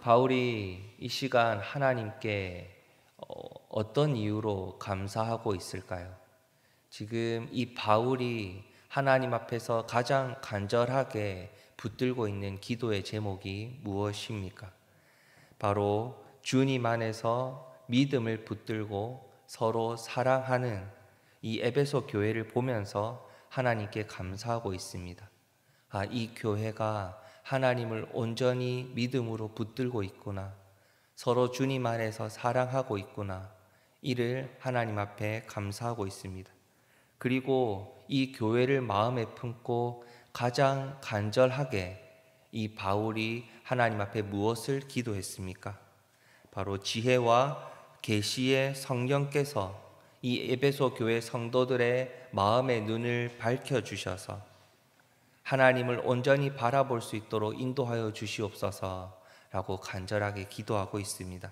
바울이 이 시간 하나님께 어떤 이유로 감사하고 있을까요? 지금 이 바울이 하나님 앞에서 가장 간절하게 붙들고 있는 기도의 제목이 무엇입니까? 바로 주님 안에서 믿음을 붙들고 서로 사랑하는 이 에베소 교회를 보면서 하나님께 감사하고 있습니다. 이 교회가 하나님을 온전히 믿음으로 붙들고 있구나. 서로 주님 안에서 사랑하고 있구나. 이를 하나님 앞에 감사하고 있습니다. 그리고 이 교회를 마음에 품고 가장 간절하게 이 바울이 하나님 앞에 무엇을 기도했습니까? 바로 지혜와 계시의 성령께서 이 에베소 교회 성도들의 마음의 눈을 밝혀주셔서 하나님을 온전히 바라볼 수 있도록 인도하여 주시옵소서라고 간절하게 기도하고 있습니다.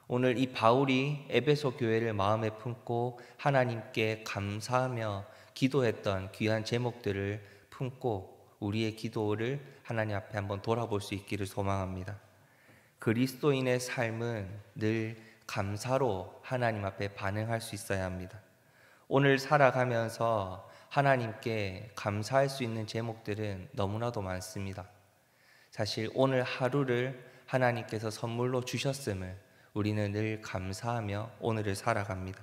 오늘 이 바울이 에베소 교회를 마음에 품고 하나님께 감사하며 기도했던 귀한 제목들을 품고 우리의 기도를 하나님 앞에 한번 돌아볼 수 있기를 소망합니다. 그리스도인의 삶은 늘 감사로 하나님 앞에 반응할 수 있어야 합니다. 오늘 살아가면서 하나님께 감사할 수 있는 제목들은 너무나도 많습니다. 사실 오늘 하루를 하나님께서 선물로 주셨음을 우리는 늘 감사하며 오늘을 살아갑니다.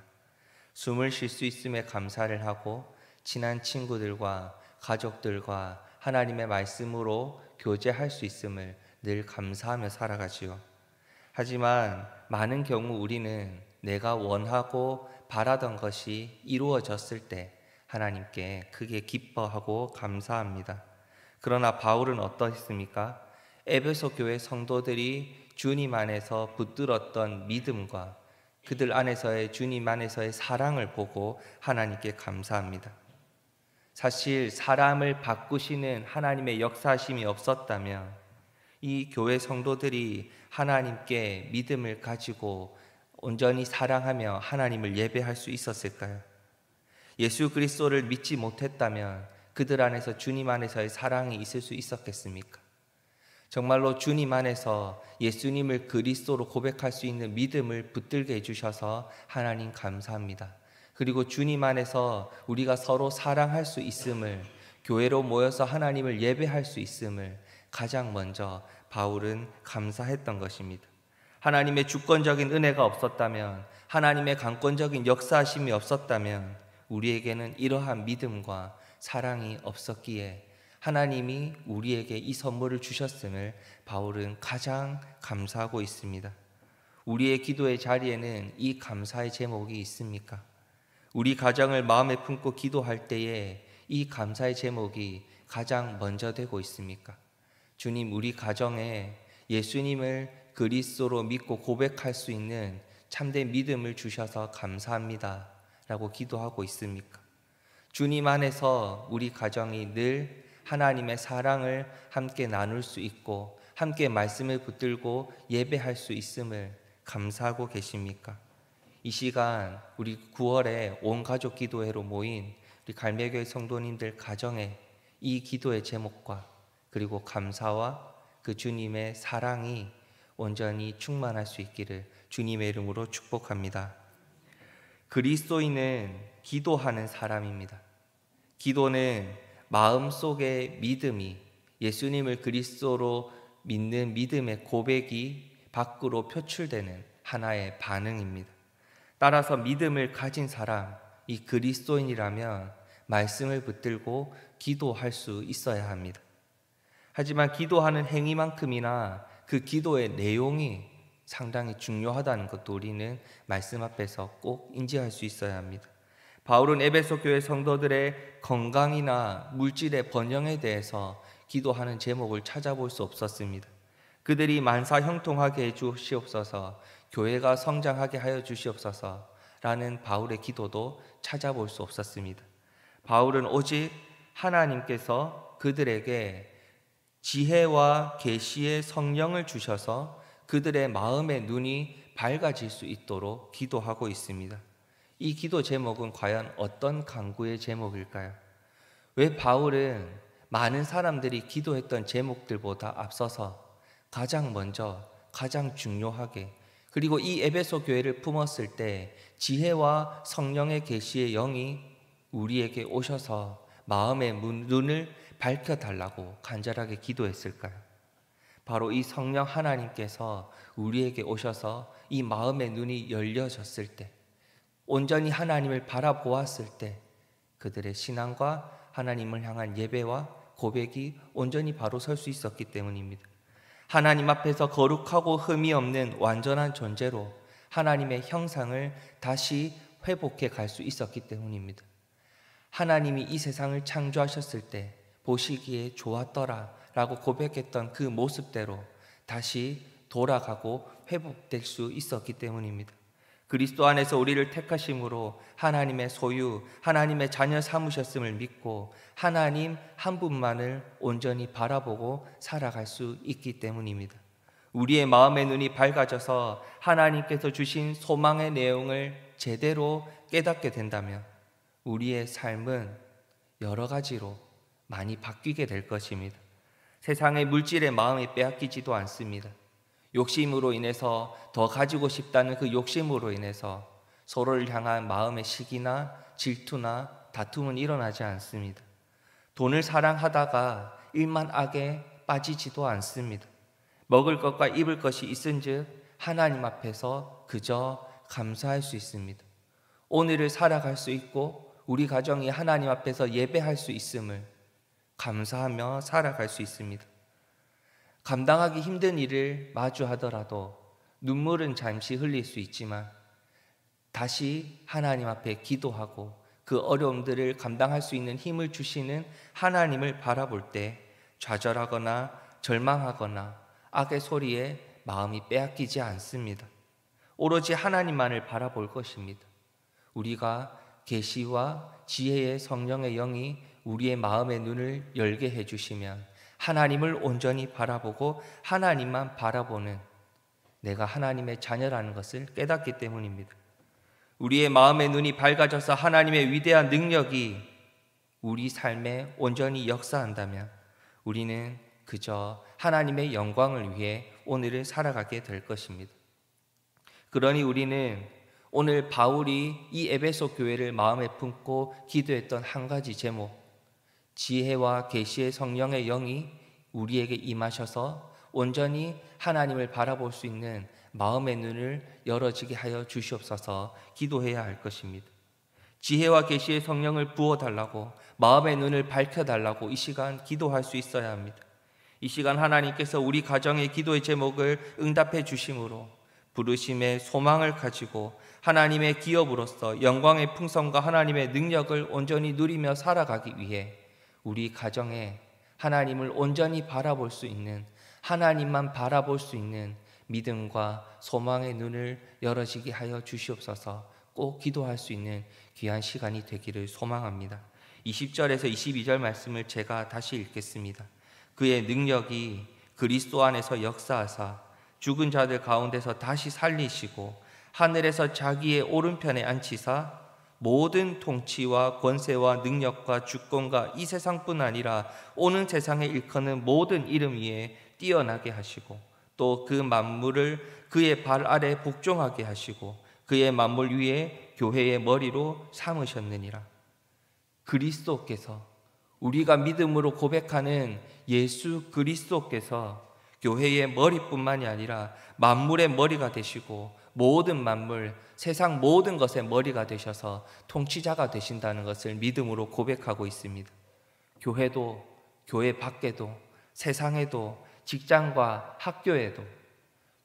숨을 쉴 수 있음에 감사를 하고 친한 친구들과 가족들과 하나님의 말씀으로 교제할 수 있음을 늘 감사하며 살아가지요. 하지만 많은 경우 우리는 내가 원하고 바라던 것이 이루어졌을 때 하나님께 크게 기뻐하고 감사합니다. 그러나 바울은 어떠했습니까? 에베소 교회 성도들이 주님 안에서 붙들었던 믿음과 그들 안에서의 주님 안에서의 사랑을 보고 하나님께 감사합니다. 사실 사람을 바꾸시는 하나님의 역사심이 없었다면 이 교회 성도들이 하나님께 믿음을 가지고 온전히 사랑하며 하나님을 예배할 수 있었을까요? 예수 그리스도를 믿지 못했다면 그들 안에서 주님 안에서의 사랑이 있을 수 있었겠습니까? 정말로 주님 안에서 예수님을 그리스도로 고백할 수 있는 믿음을 붙들게 해주셔서 하나님 감사합니다. 그리고 주님 안에서 우리가 서로 사랑할 수 있음을, 교회로 모여서 하나님을 예배할 수 있음을 가장 먼저 바울은 감사했던 것입니다. 하나님의 주권적인 은혜가 없었다면, 하나님의 강권적인 역사하심이 없었다면 우리에게는 이러한 믿음과 사랑이 없었기에 하나님이 우리에게 이 선물을 주셨음을 바울은 가장 감사하고 있습니다. 우리의 기도의 자리에는 이 감사의 제목이 있습니까? 우리 가정을 마음에 품고 기도할 때에 이 감사의 제목이 가장 먼저 되고 있습니까? 주님, 우리 가정에 예수님을 그리스도로 믿고 고백할 수 있는 참된 믿음을 주셔서 감사합니다 라고 기도하고 있습니까? 주님 안에서 우리 가정이 늘 하나님의 사랑을 함께 나눌 수 있고 함께 말씀을 붙들고 예배할 수 있음을 감사하고 계십니까? 이 시간 우리 9월에 온 가족 기도회로 모인 우리 갈매교회 성도님들 가정에 이 기도의 제목과 그리고 감사와 그 주님의 사랑이 온전히 충만할 수 있기를 주님의 이름으로 축복합니다. 그리스도인은 기도하는 사람입니다. 기도는 마음속의 믿음이 예수님을 그리스도로 믿는 믿음의 고백이 밖으로 표출되는 하나의 반응입니다. 따라서 믿음을 가진 사람, 이 그리스도인이라면 말씀을 붙들고 기도할 수 있어야 합니다. 하지만 기도하는 행위만큼이나 그 기도의 내용이 상당히 중요하다는 것도 우리는 말씀 앞에서 꼭 인지할 수 있어야 합니다. 바울은 에베소 교회 성도들의 건강이나 물질의 번영에 대해서 기도하는 제목을 찾아볼 수 없었습니다. 그들이 만사 형통하게 해 주시옵소서, 교회가 성장하게 하여 주시옵소서 라는 바울의 기도도 찾아볼 수 없었습니다. 바울은 오직 하나님께서 그들에게 지혜와 계시의 성령을 주셔서 그들의 마음의 눈이 밝아질 수 있도록 기도하고 있습니다. 이 기도 제목은 과연 어떤 간구의 제목일까요? 왜 바울은 많은 사람들이 기도했던 제목들보다 앞서서 가장 먼저, 가장 중요하게, 그리고 이 에베소 교회를 품었을 때 지혜와 성령의 계시의 영이 우리에게 오셔서 마음의 눈을 밝혀달라고 간절하게 기도했을까요? 바로 이 성령 하나님께서 우리에게 오셔서 이 마음의 눈이 열려졌을 때, 온전히 하나님을 바라보았을 때 그들의 신앙과 하나님을 향한 예배와 고백이 온전히 바로 설 수 있었기 때문입니다. 하나님 앞에서 거룩하고 흠이 없는 완전한 존재로 하나님의 형상을 다시 회복해 갈 수 있었기 때문입니다. 하나님이 이 세상을 창조하셨을 때 보시기에 좋았더라 라고 고백했던 그 모습대로 다시 돌아가고 회복될 수 있었기 때문입니다. 그리스도 안에서 우리를 택하심으로 하나님의 소유, 하나님의 자녀 삼으셨음을 믿고 하나님 한 분만을 온전히 바라보고 살아갈 수 있기 때문입니다. 우리의 마음의 눈이 밝아져서 하나님께서 주신 소망의 내용을 제대로 깨닫게 된다면 우리의 삶은 여러 가지로 많이 바뀌게 될 것입니다. 세상의 물질의 마음이 빼앗기지도 않습니다. 욕심으로 인해서 더 가지고 싶다는 그 욕심으로 인해서 서로를 향한 마음의 시기나 질투나 다툼은 일어나지 않습니다. 돈을 사랑하다가 일만 악에 빠지지도 않습니다. 먹을 것과 입을 것이 있은즉 하나님 앞에서 그저 감사할 수 있습니다. 오늘을 살아갈 수 있고 우리 가정이 하나님 앞에서 예배할 수 있음을 감사하며 살아갈 수 있습니다. 감당하기 힘든 일을 마주하더라도 눈물은 잠시 흘릴 수 있지만 다시 하나님 앞에 기도하고 그 어려움들을 감당할 수 있는 힘을 주시는 하나님을 바라볼 때 좌절하거나 절망하거나 악의 소리에 마음이 빼앗기지 않습니다. 오로지 하나님만을 바라볼 것입니다. 우리가 계시와 지혜의 성령의 영이 우리의 마음의 눈을 열게 해주시면 하나님을 온전히 바라보고 하나님만 바라보는 내가 하나님의 자녀라는 것을 깨닫기 때문입니다. 우리의 마음의 눈이 밝아져서 하나님의 위대한 능력이 우리 삶에 온전히 역사한다면 우리는 그저 하나님의 영광을 위해 오늘을 살아가게 될 것입니다. 그러니 우리는 오늘 바울이 이 에베소 교회를 마음에 품고 기도했던 한 가지 제목, 지혜와 계시의 성령의 영이 우리에게 임하셔서 온전히 하나님을 바라볼 수 있는 마음의 눈을 열어지게 하여 주시옵소서 기도해야 할 것입니다. 지혜와 계시의 성령을 부어달라고, 마음의 눈을 밝혀달라고 이 시간 기도할 수 있어야 합니다. 이 시간 하나님께서 우리 가정의 기도의 제목을 응답해 주심으로 부르심의 소망을 가지고 하나님의 기업으로서 영광의 풍성과 하나님의 능력을 온전히 누리며 살아가기 위해 우리 가정에 하나님을 온전히 바라볼 수 있는, 하나님만 바라볼 수 있는 믿음과 소망의 눈을 열어지게 하여 주시옵소서 꼭 기도할 수 있는 귀한 시간이 되기를 소망합니다. 20절에서 22절 말씀을 제가 다시 읽겠습니다. 그의 능력이 그리스도 안에서 역사하사 죽은 자들 가운데서 다시 살리시고 하늘에서 자기의 오른편에 앉히사 모든 통치와 권세와 능력과 주권과 이 세상뿐 아니라 오는 세상에 일컫는 모든 이름 위에 뛰어나게 하시고 또 그 만물을 그의 발 아래 복종하게 하시고 그의 만물 위에 교회의 머리로 삼으셨느니라. 그리스도께서, 우리가 믿음으로 고백하는 예수 그리스도께서 교회의 머리뿐만이 아니라 만물의 머리가 되시고 모든 만물, 세상 모든 것의 머리가 되셔서 통치자가 되신다는 것을 믿음으로 고백하고 있습니다. 교회도, 교회 밖에도, 세상에도, 직장과 학교에도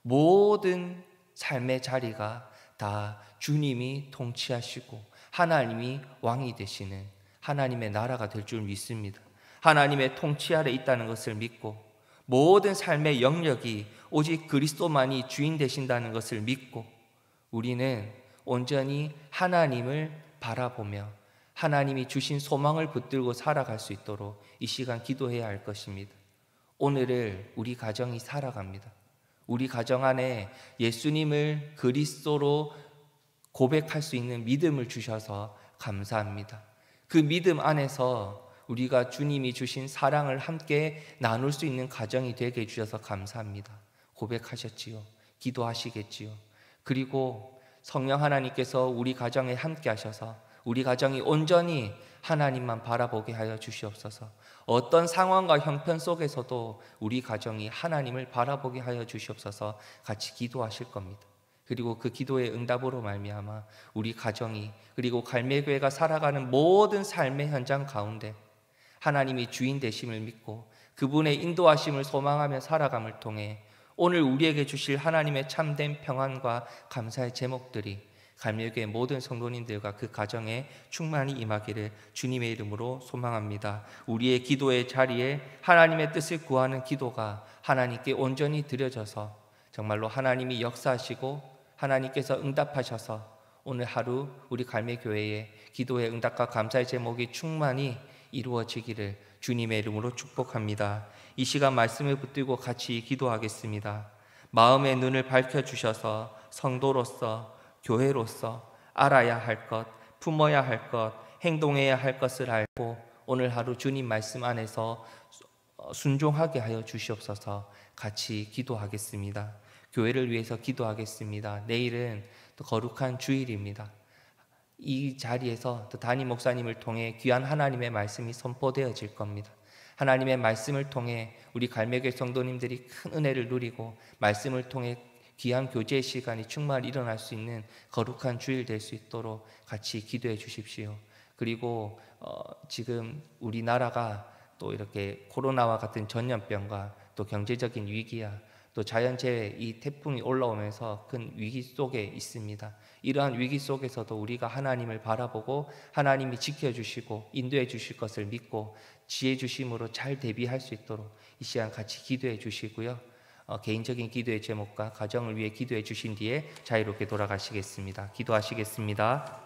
모든 삶의 자리가 다 주님이 통치하시고 하나님이 왕이 되시는 하나님의 나라가 될 줄 믿습니다. 하나님의 통치 아래 있다는 것을 믿고 모든 삶의 영역이 오직 그리스도만이 주인 되신다는 것을 믿고 우리는 온전히 하나님을 바라보며 하나님이 주신 소망을 붙들고 살아갈 수 있도록 이 시간 기도해야 할 것입니다. 오늘을 우리 가정이 살아갑니다. 우리 가정 안에 예수님을 그리스도로 고백할 수 있는 믿음을 주셔서 감사합니다. 그 믿음 안에서 우리가 주님이 주신 사랑을 함께 나눌 수 있는 가정이 되게 해주셔서 감사합니다. 고백하셨지요. 기도하시겠지요. 그리고 성령 하나님께서 우리 가정에 함께 하셔서 우리 가정이 온전히 하나님만 바라보게 하여 주시옵소서. 어떤 상황과 형편 속에서도 우리 가정이 하나님을 바라보게 하여 주시옵소서. 같이 기도하실 겁니다. 그리고 그 기도의 응답으로 말미암아 우리 가정이 그리고 갈매교회가 살아가는 모든 삶의 현장 가운데 하나님이 주인 되심을 믿고 그분의 인도하심을 소망하며 살아감을 통해 오늘 우리에게 주실 하나님의 참된 평안과 감사의 제목들이 갈매교회 모든 성도님들과 그 가정에 충만히 임하기를 주님의 이름으로 소망합니다. 우리의 기도의 자리에 하나님의 뜻을 구하는 기도가 하나님께 온전히 드려져서 정말로 하나님이 역사하시고 하나님께서 응답하셔서 오늘 하루 우리 갈매교회의 기도의 응답과 감사의 제목이 충만히 이루어지기를 주님의 이름으로 축복합니다. 이 시간 말씀을 붙들고 같이 기도하겠습니다. 마음의 눈을 밝혀주셔서 성도로서 교회로서 알아야 할 것, 품어야 할 것, 행동해야 할 것을 알고 오늘 하루 주님 말씀 안에서 순종하게 하여 주시옵소서. 같이 기도하겠습니다. 교회를 위해서 기도하겠습니다. 내일은 또 거룩한 주일입니다. 이 자리에서 또 담임 목사님을 통해 귀한 하나님의 말씀이 선포되어질 겁니다. 하나님의 말씀을 통해 우리 갈매교회 성도님들이 큰 은혜를 누리고 말씀을 통해 귀한 교제의 시간이 충만히 일어날 수 있는 거룩한 주일 될 수 있도록 같이 기도해 주십시오. 그리고 지금 우리나라가 또 이렇게 코로나와 같은 전염병과 또 경제적인 위기야 또 자연재해 이 태풍이 올라오면서 큰 위기 속에 있습니다. 이러한 위기 속에서도 우리가 하나님을 바라보고 하나님이 지켜주시고 인도해 주실 것을 믿고 지혜 주심으로 잘 대비할 수 있도록 이 시간 같이 기도해 주시고요. 개인적인 기도의 제목과 가정을 위해 기도해 주신 뒤에 자유롭게 돌아가시겠습니다. 기도하시겠습니다.